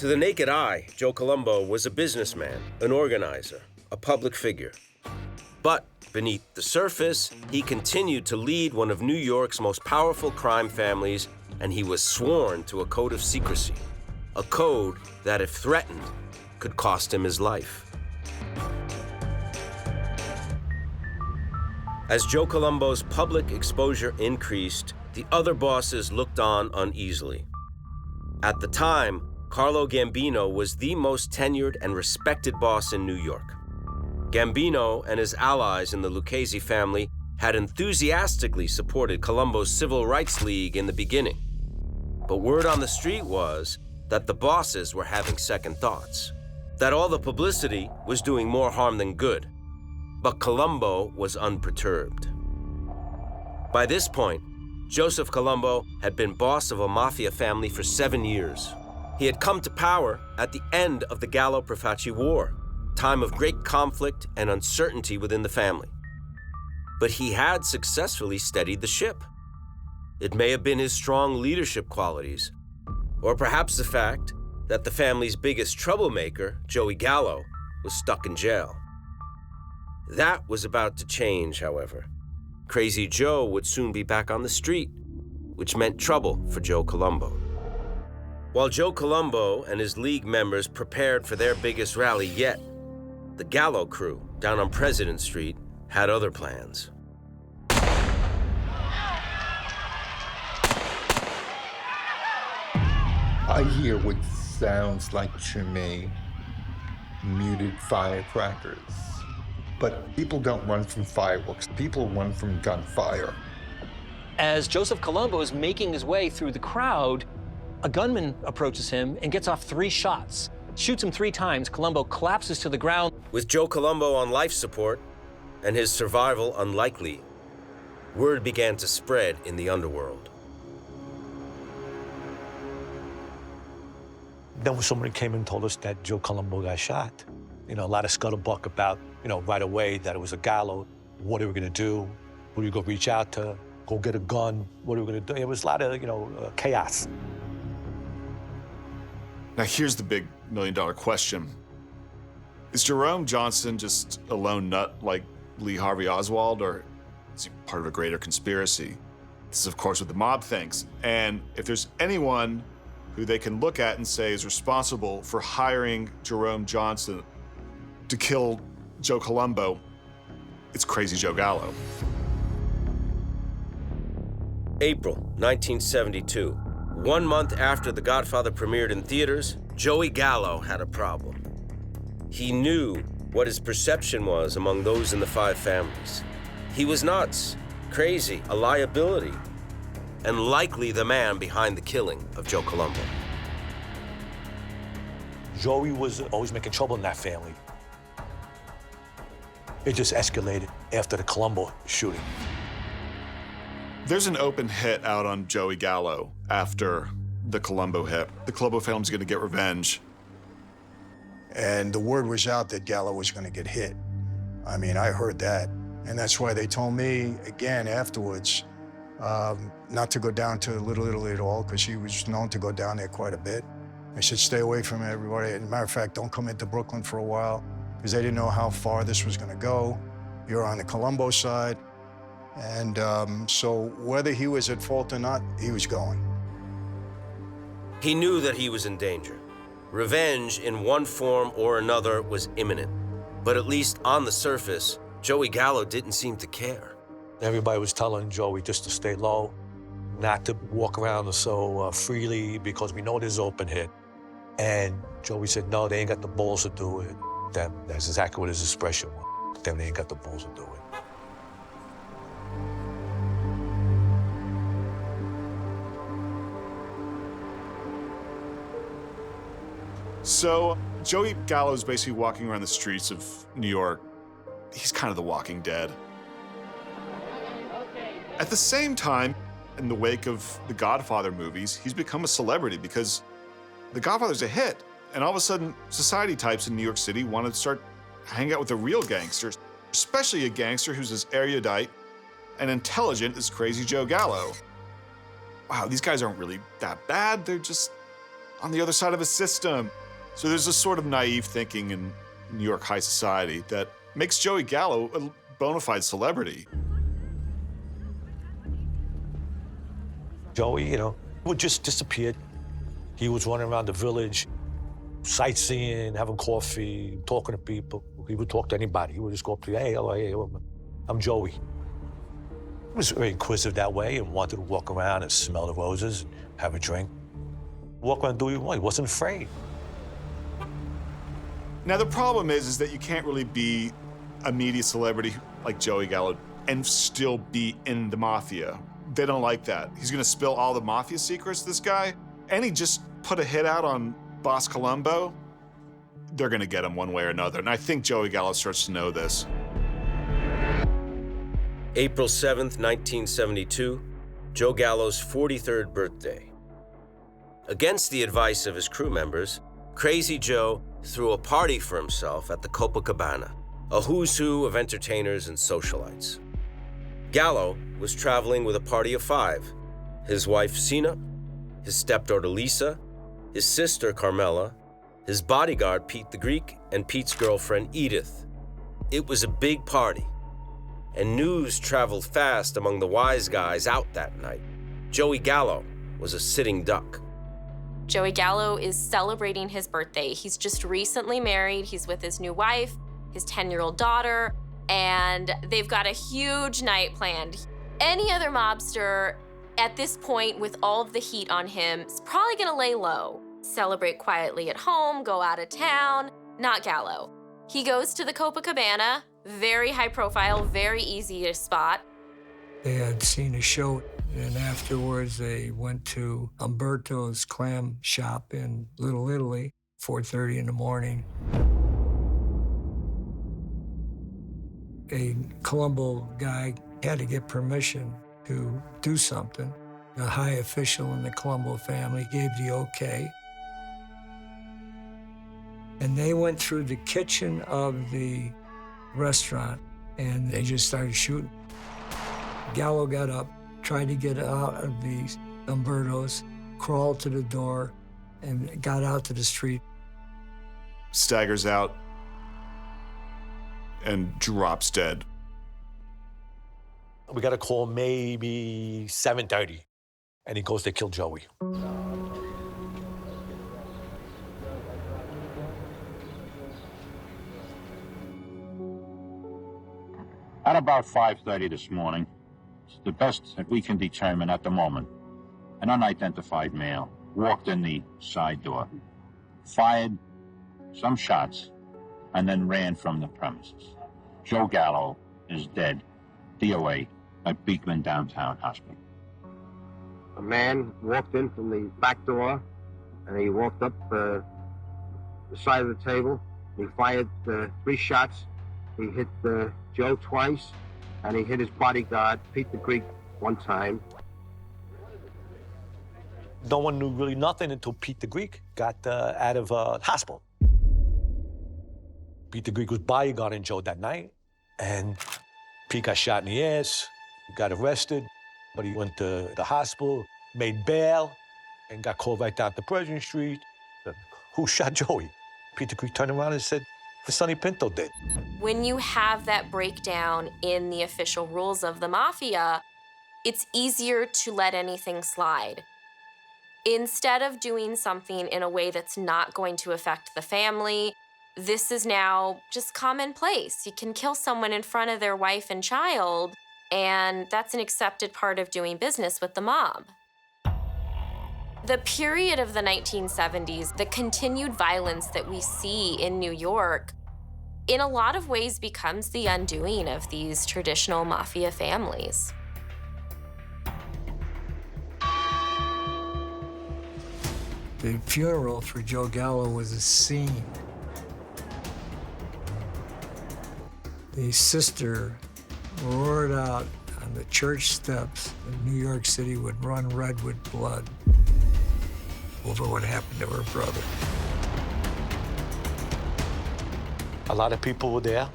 To the naked eye, Joe Colombo was a businessman, an organizer, a public figure. But beneath the surface, he continued to lead one of New York's most powerful crime families, and he was sworn to a code of secrecy, a code that, if threatened, could cost him his life. As Joe Colombo's public exposure increased, the other bosses looked on uneasily. At the time, Carlo Gambino was the most tenured and respected boss in New York. Gambino and his allies in the Lucchese family had enthusiastically supported Colombo's Civil Rights League in the beginning. But word on the street was that the bosses were having second thoughts, that all the publicity was doing more harm than good. But Colombo was unperturbed. By this point, Joseph Colombo had been boss of a mafia family for 7 years. He had come to power at the end of the Gallo-Profaci War, time of great conflict and uncertainty within the family. But he had successfully steadied the ship. It may have been his strong leadership qualities, or perhaps the fact that the family's biggest troublemaker, Joey Gallo, was stuck in jail. That was about to change, however. Crazy Joe would soon be back on the street, which meant trouble for Joe Colombo. While Joe Colombo and his league members prepared for their biggest rally yet, the Gallo crew down on President Street had other plans. I hear what sounds like, to me, muted firecrackers. But people don't run from fireworks. People run from gunfire. As Joseph Colombo is making his way through the crowd, a gunman approaches him and gets off 3 shots. Shoots him 3 times. Colombo collapses to the ground. With Joe Colombo on life support and his survival unlikely, word began to spread in the underworld. Then when somebody came and told us that Joe Colombo got shot, a lot of scuttlebutt about, right away that it was a Gallo. What are we gonna do? Who are you gonna reach out to? Go get a gun? What are we gonna do? It was a lot of, chaos. Now here's the big million-dollar question. Is Jerome Johnson just a lone nut like Lee Harvey Oswald, or is he part of a greater conspiracy? This is, of course, what the mob thinks. And if there's anyone who they can look at and say is responsible for hiring Jerome Johnson to kill Joe Colombo, it's Crazy Joe Gallo. April 1972. 1 month after The Godfather premiered in theaters, Joey Gallo had a problem. He knew what his perception was among those in the 5 families. He was nuts, crazy, a liability, and likely the man behind the killing of Joe Colombo. Joey was always making trouble in that family. It just escalated after the Colombo shooting. There's an open hit out on Joey Gallo after the Colombo hit. The Colombo family's gonna get revenge. And the word was out that Gallo was gonna get hit. I mean, I heard that. And that's why they told me, again, afterwards, not to go down to Little Italy at all, because he was known to go down there quite a bit. They said, stay away from everybody. As a matter of fact, don't come into Brooklyn for a while, because they didn't know how far this was gonna go. You're on the Colombo side. And so whether he was at fault or not, he was going. He knew that he was in danger. Revenge in one form or another was imminent. But at least on the surface, Joey Gallo didn't seem to care. Everybody was telling Joey just to stay low, not to walk around so freely because we know there's open hit. And Joey said, no, they ain't got the balls to do it. That's exactly what his expression was. They ain't got the balls to do it. So Joey Gallo's basically walking around the streets of New York. He's kind of the Walking Dead. At the same time, in the wake of the Godfather movies, he's become a celebrity because the Godfather's a hit. And all of a sudden, society types in New York City want to start hanging out with the real gangsters, especially a gangster who's as erudite and intelligent as Crazy Joe Gallo. Wow, these guys aren't really that bad. They're just on the other side of a system. So there's this sort of naive thinking in New York high society that makes Joey Gallo a bona fide celebrity. Joey, would just disappear. He was running around the village, sightseeing, having coffee, talking to people. He would talk to anybody. He would just go up to you, hey, hello, hey, I'm Joey. He was very inquisitive that way and wanted to walk around and smell the roses and have a drink. Walk around and do what he wanted. He wasn't afraid. Now, the problem is that you can't really be a media celebrity like Joey Gallo and still be in the mafia. They don't like that. He's gonna spill all the mafia secrets, this guy, and he just put a hit out on boss Colombo. They're gonna get him one way or another, and I think Joey Gallo starts to know this. April 7th, 1972, Joe Gallo's 43rd birthday. Against the advice of his crew members, Crazy Joe threw a party for himself at the Copacabana, a who's who of entertainers and socialites. Gallo was traveling with a party of 5, his wife Sina, his stepdaughter Lisa, his sister Carmela, his bodyguard Pete the Greek, and Pete's girlfriend Edith. It was a big party, and news traveled fast among the wise guys out that night. Joey Gallo was a sitting duck. Joey Gallo is celebrating his birthday. He's just recently married. He's with his new wife, his 10-year-old daughter, and they've got a huge night planned. Any other mobster at this point with all of the heat on him is probably gonna lay low, celebrate quietly at home, go out of town. Not Gallo. He goes to the Copacabana, very high profile, very easy to spot. They had seen a show, and afterwards they went to Umberto's clam shop in Little Italy, 4:30 in the morning. A Colombo guy had to get permission to do something. A high official in the Colombo family gave the okay. And they went through the kitchen of the restaurant, and they just started shooting. Gallo got up, tried to get out of the Umberto's, crawled to the door, and got out to the street. Staggers out and drops dead. We got a call maybe 7:30, and he goes, they killed Joey. At about 5:30 this morning, it's the best that we can determine at the moment, an unidentified male walked in the side door, fired some shots, and then ran from the premises. Joe Gallo is dead, DOA, at Beekman Downtown Hospital. A man walked in from the back door, and he walked up the side of the table. He fired 3 shots. He hit Joe twice, and he hit his bodyguard, Pete the Greek, 1 time. No one knew really nothing until Pete the Greek got out of hospital. Pete the Greek was bodyguarding Joe that night, and Pete got shot in the ass, got arrested, but he went to the hospital, made bail, and got called right down to President Street. Who shot Joey? Pete the Greek turned around and said, the Sonny Pinto did. When you have that breakdown in the official rules of the mafia, it's easier to let anything slide. Instead of doing something in a way that's not going to affect the family, this is now just commonplace. You can kill someone in front of their wife and child, and that's an accepted part of doing business with the mob. The period of the 1970s, the continued violence that we see in New York, in a lot of ways becomes the undoing of these traditional mafia families. The funeral for Joe Gallo was a scene. The sister roared out on the church steps in New York City would run red with blood over what happened to her brother. A lot of people were there.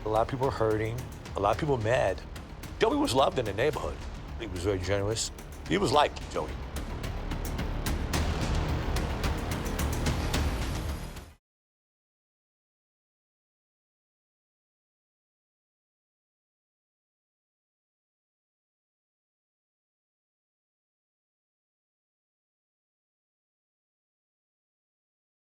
A lot of people were hurting. A lot of people were mad. Joey was loved in the neighborhood. He was very generous. He was liked, Joey.